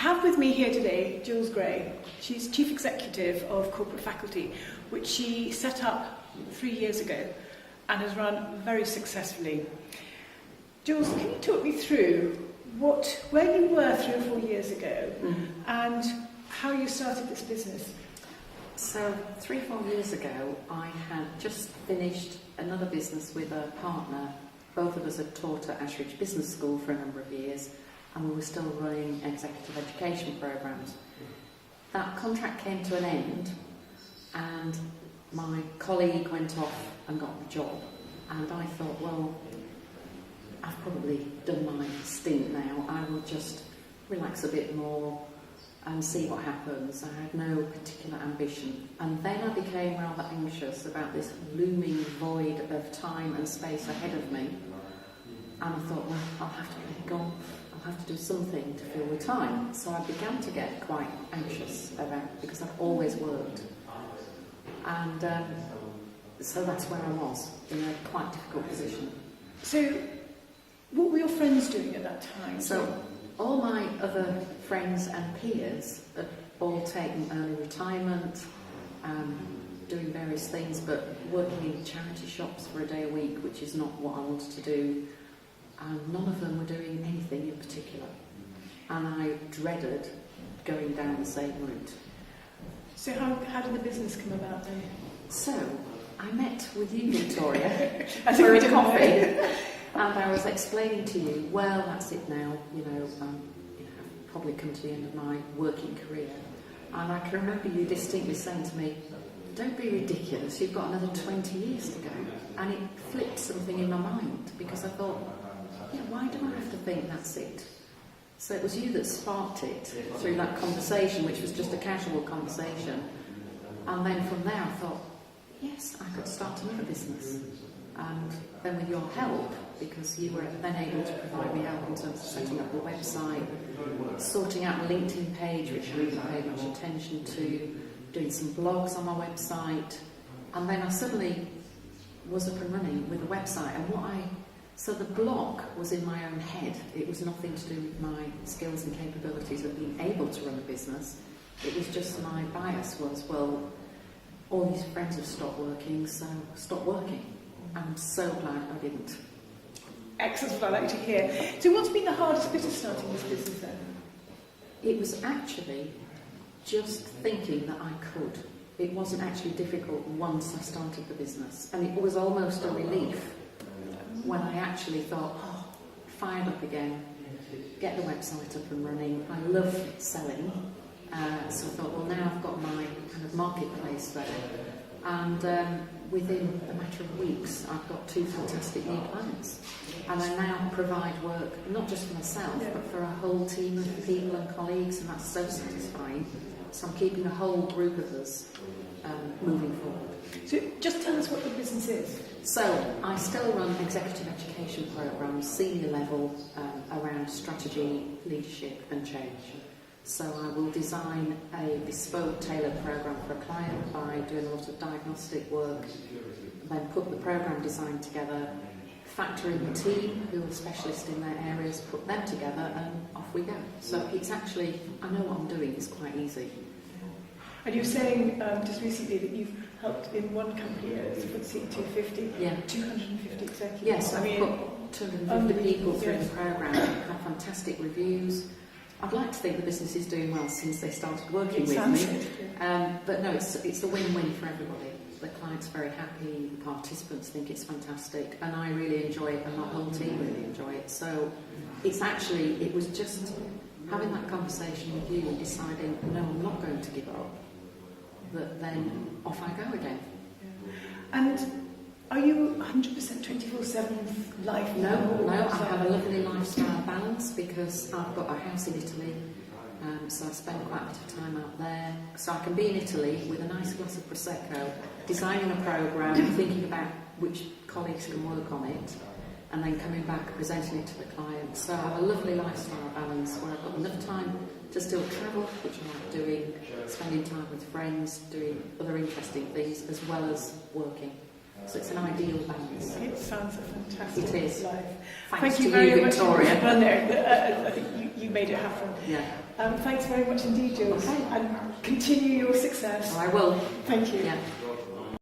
have with me here today Jules Gray. She's Chief Executive of Corporate Faculty, which she set up 3 years ago and has run very successfully. Jules, can you talk me through where you were 3 or 4 years ago and how you started this business? So 3 or 4 years ago, I had just finished another business with a partner. Both of us had taught at Ashridge Business School for a number of years, and we were still running executive education programs. That contract came to an end, and my colleague went off and got the job. And I thought, well, I've probably done my stint now. I will just relax a bit more and see what happens. I had no particular ambition. And then I became rather anxious about this looming void of time and space ahead of me. And I thought, well, I'll have to let it go. I'll have to do something to fill the time. So I began to get quite anxious because I've always worked. And so that's where I was, in a quite difficult position. So what were your friends doing at that time? So all my other friends and peers had all taken early retirement, doing various things, but working in charity shops for a day a week, which is not what I wanted to do. And none of them were doing anything in particular. And I dreaded going down the same route. So how did the business come about then? So I met with you, Victoria, for a coffee. And I was explaining to you, well, that's it now, I've probably come to the end of my working career. And I can remember you distinctly saying to me, don't be ridiculous, you've got another 20 years to go. And it flipped something in my mind, because I thought, yeah, why do I have to think that's it? So it was you that sparked it through that conversation, which was just a casual conversation. And then from there I thought, yes, I could start another business. And then with your help, because you were then able to provide me help in terms of setting up the website, sorting out a LinkedIn page, which I hadn't paid much attention to, doing some blogs on my website, and then I suddenly was up and running with a website. And so the block was in my own head. It was nothing to do with my skills and capabilities of being able to run a business. It was just my bias was, well, all these friends have stopped working, so stop working. I'm so glad I didn't. Excellent, what I like to hear. So what's been the hardest bit of starting this business then? It was actually just thinking that I could. It wasn't actually difficult once I started the business. And it was almost a relief when I actually thought, fired up again, get the website up and running. I love selling. So I thought, well, now I've got my kind of marketplace there. And within a matter of weeks, I've got 2 fantastic new clients. And I now provide work, not just for myself, but for a whole team of people and colleagues, and that's so satisfying. So I'm keeping a whole group of us moving forward. So just tell us what the business is. So I still run executive education programs, senior level, around strategy, leadership and change. So I will design a bespoke, tailored program for a client by doing a lot of diagnostic work, then put the program design together, factor in the team who are specialists in their areas, put them together, and off we go. So it's actually, I know what I'm doing, it's quite easy. And you were saying just recently that you've helped in one company, it's FTSE 250, 250 executives. Yes, I've put 250 people through the program, had fantastic reviews. I'd like to think the business is doing well since they started working with me. But no, it's a win-win for everybody. The client's very happy, the participants think it's fantastic, and I really enjoy it, and my whole team really enjoy it. So it was just having that conversation with you and deciding, no, I'm not going to give up, but then off I go again. And are you 100% 24/7 life? No, I have a lovely lifestyle balance because I've got a house in Italy, so I spend quite a bit of time out there. So I can be in Italy with a nice glass of Prosecco, designing a programme, thinking about which colleagues can work on it, and then coming back, presenting it to the client. So I have a lovely lifestyle balance where I've got enough time to still travel, which I like doing, spending time with friends, doing other interesting things, as well as working. So it's an ideal balance. It sounds a fantastic life. Thank you very much, Victoria. Well, no, I think you made it happen. Yeah. Thanks very much indeed, Jules. Okay. And continue your success. I will. Thank you. Yeah.